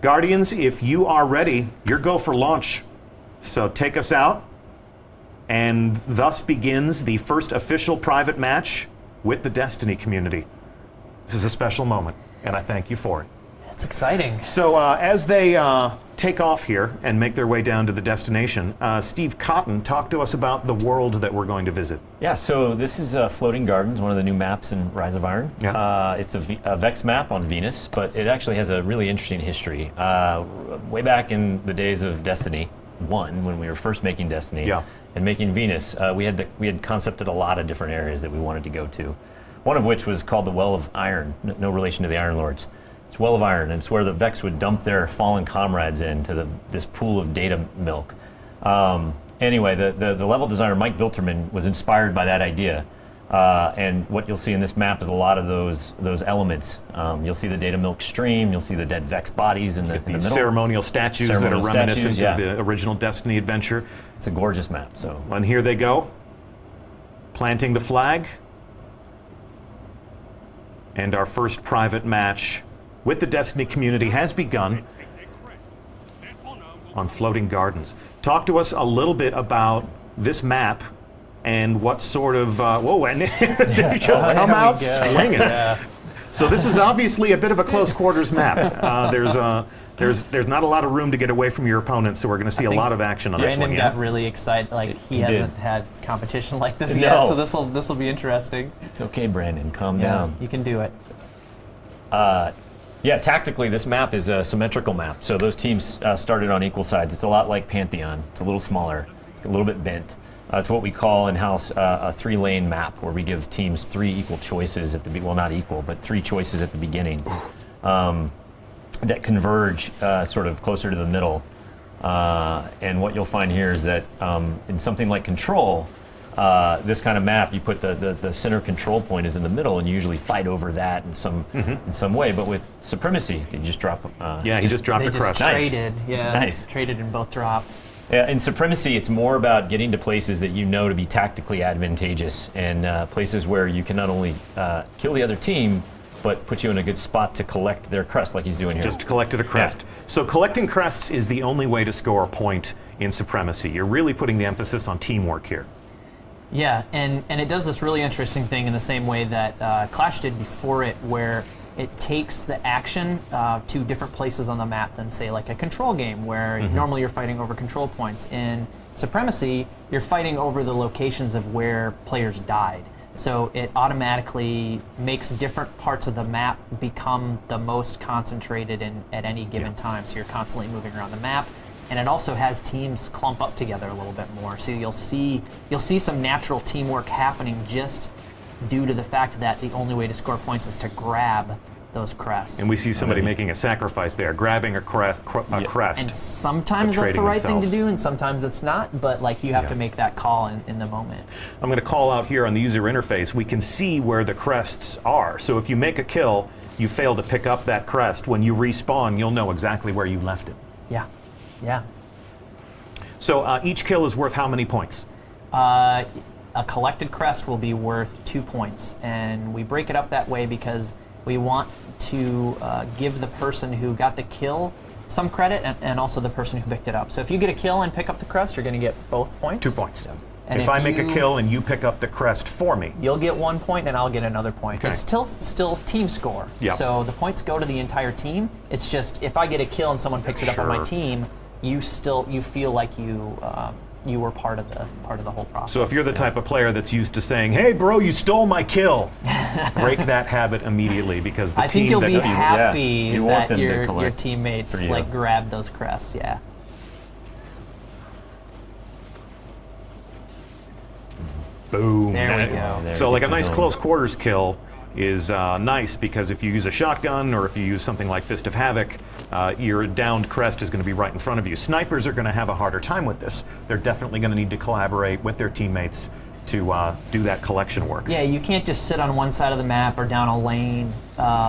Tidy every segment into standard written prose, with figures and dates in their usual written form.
Guardians, if you are ready, you're go for launch. So take us out. And thus begins the first official private match with the Destiny community. This is a special moment, and I thank you for it. It's exciting. So as they take off here and make their way down to the destination, Steve Cotton, talk to us about the world that we're going to visit. Yeah, so this is Floating Gardens, one of the new maps in Rise of Iron. Yeah. It's a Vex map on Venus, but it actually has a really interesting history. Way back in the days of Destiny 1, when we were first making Destiny and making Venus, we had concepted a lot of different areas that we wanted to go to. One of which was called the Well of Iron, no relation to the Iron Lords. It's Well of Iron, and it's where the Vex would dump their fallen comrades into this pool of data milk. Anyway, the level designer Mike Vilterman was inspired by that idea, and what you'll see in this map is a lot of those elements. You'll see the data milk stream, you'll see the dead Vex bodies in the middle. Ceremonial statues that are reminiscent of the original Destiny adventure. It's a gorgeous map. So, and here they go, planting the flag. And our first private match with the Destiny community has begun on Floating Gardens. Talk to us a little bit about this map and what sort of, whoa, and you just come out swinging. Yeah. So this is obviously a bit of a close quarters map. There's not a lot of room to get away from your opponent, so we're going to see a lot of action on this one. Brandon got really excited, like he hasn't had competition like this yet, so this will be interesting. It's okay, Brandon, calm down. You can do it. Yeah, tactically this map is a symmetrical map, so those teams started on equal sides. It's a lot like Pantheon. It's a little smaller, it's a little bit bent. It's what we call in-house a 3-lane map, where we give teams 3 equal choices at the well, not equal, but 3 choices at the beginning that converge sort of closer to the middle. And what you'll find here is that in something like Control, this kind of map, you put the center control point is in the middle, and you usually fight over that in some way. But with Supremacy, you just drop. He just dropped a crest. They just traded, nice. Traded and both dropped. Yeah, in Supremacy, it's more about getting to places that you know to be tactically advantageous, and places where you can not only kill the other team, but put you in a good spot to collect their crest, like he's doing here. Just collected a crest. Yeah. So collecting crests is the only way to score a point in Supremacy. You're really putting the emphasis on teamwork here. Yeah, and it does this really interesting thing in the same way that Clash did before it, where it takes the action to different places on the map than, say, like a Control game, where normally you're fighting over control points. In Supremacy, you're fighting over the locations of where players died. So it automatically makes different parts of the map become the most concentrated at any given time. So you're constantly moving around the map. And it also has teams clump up together a little bit more. So you'll see some natural teamwork happening just due to the fact that the only way to score points is to grab those crests. And we see somebody making a sacrifice there, grabbing a crest. And sometimes that's the right thing to do, and sometimes it's not, but like you have to make that call in the moment. I'm going to call out here on the user interface, we can see where the crests are. So if you make a kill, you fail to pick up that crest, when you respawn, you'll know exactly where you left it. Yeah. Yeah. So each kill is worth how many points? A collected crest will be worth 2 points, and we break it up that way because we want to give the person who got the kill some credit, and also the person who picked it up. So if you get a kill and pick up the crest, you're going to get both points. 2 points. Yeah. And if I make a kill and you pick up the crest for me, you'll get 1 point and I'll get another point. Okay. It's still team score. Yep. So the points go to the entire team. It's just if I get a kill and someone picks it up on my team, you feel like you were part of the whole process. So if you're the type of player that's used to saying, "Hey, bro, you stole my kill," break that habit immediately, because the I team think you'll that be happy that your your teammates like grab those crests. Yeah. Boom. There we go. So like a nice close quarters kill is nice, because if you use a shotgun or if you use something like Fist of Havoc, your downed crest is going to be right in front of you. Snipers are going to have a harder time with this. They're definitely going to need to collaborate with their teammates to do that collection work. Yeah, you can't just sit on one side of the map or down a lane,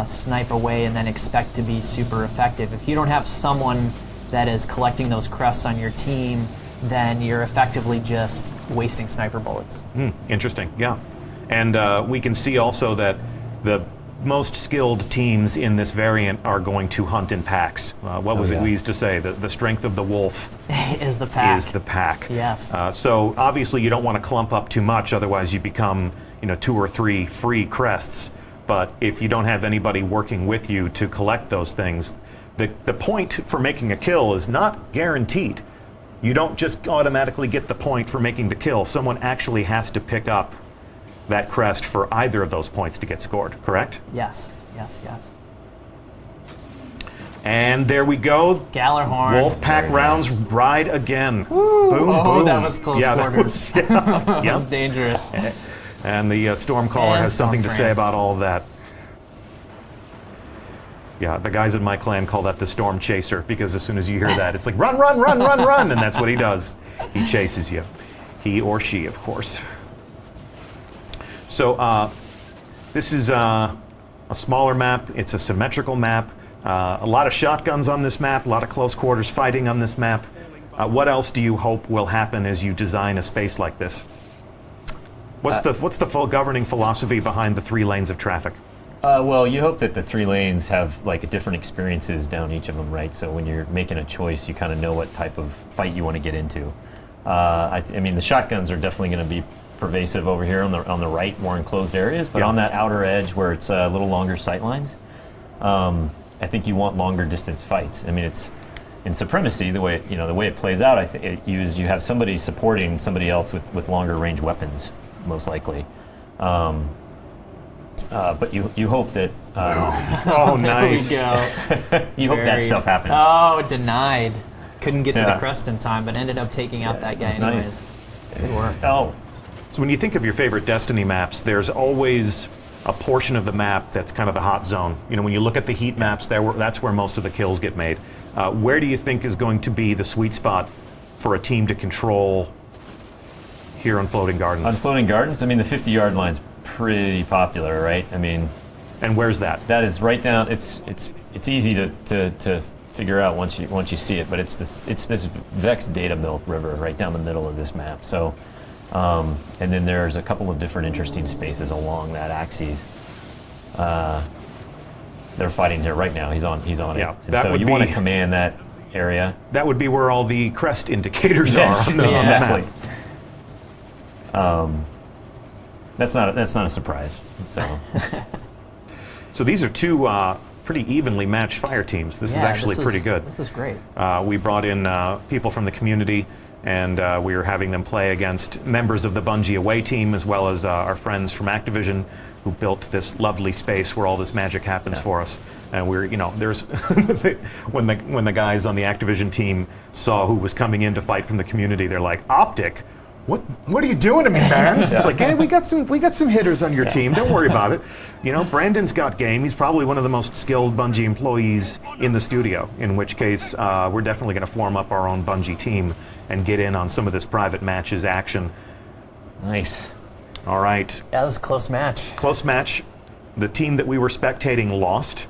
snipe away, and then expect to be super effective. If you don't have someone that is collecting those crests on your team, then you're effectively just wasting sniper bullets. Interesting, yeah. And we can see also that the most skilled teams in this variant are going to hunt in packs. What was it we used to say? The strength of the wolf is the pack. Is the pack. Yes. So obviously you don't want to clump up too much, otherwise you become 2 or 3 free crests. But if you don't have anybody working with you to collect those things, the point for making a kill is not guaranteed. You don't just automatically get the point for making the kill. Someone actually has to pick up that crest for either of those points to get scored, correct? Yes, yes, yes. And there we go. Gallarhorn. Wolfpack rounds ride again. Woo. Boom, oh, boom. That was close quarters. That was Yep. dangerous. And the Stormcaller has something to say Stormcransed. about all of that. Yeah, the guys in my clan call that the Storm Chaser, because as soon as you hear that, it's like, run, run, run, run, run, and that's what he does. He chases you. He or she, of course. So this is a smaller map. It's a symmetrical map. A lot of shotguns on this map, a lot of close quarters fighting on this map. What else do you hope will happen as you design a space like this? What's the full governing philosophy behind the 3 lanes of traffic? Well, you hope that the 3 lanes have like different experiences down each of them, right? So when you're making a choice, you kind of know what type of fight you want to get into. I mean, the shotguns are definitely going to be pervasive over here on the right, more enclosed areas, but on that outer edge where it's a little longer sight lines, I think you want longer distance fights. I mean, it's in Supremacy, the way it plays out. I think you have somebody supporting somebody else with longer range weapons, most likely. But you hope that. Oh, nice. There we go. You hope that stuff happens. Oh, denied. Couldn't get to the crest in time, but ended up taking out that guy anyways. Nice. Good work. Oh. So when you think of your favorite Destiny maps, there's always a portion of the map that's kind of the hot zone. When you look at the heat maps, that's where most of the kills get made. Where do you think is going to be the sweet spot for a team to control here on Floating Gardens? On Floating Gardens, I mean, the 50-yard line's pretty popular, right? I mean, and where's that? That is right down. It's easy to figure out once you see it, but it's this Vex data milk river right down the middle of this map. So, and then there's a couple of different interesting spaces along that axis. They're fighting here right now. He's on it. And so you want to command that area. That would be where all the crest indicators are on the exactly. map. That's not a surprise. So, so these are 2 pretty evenly matched fire teams. This is actually pretty good. This is great. We brought in people from the community, and we were having them play against members of the Bungie away team, as well as our friends from Activision, who built this lovely space where all this magic happens for us. And we're, there's when the guys on the Activision team saw who was coming in to fight from the community, they're like, "Optic, what are you doing to me, man?" It's like, "Hey, we got some hitters on your team. Don't worry about it." Brandon's got game. He's probably one of the most skilled Bungie employees in the studio. In which case, we're definitely going to form up our own Bungie team and get in on some of this private matches action. Nice. All right. Yeah, that was a close match. Close match. The team that we were spectating lost.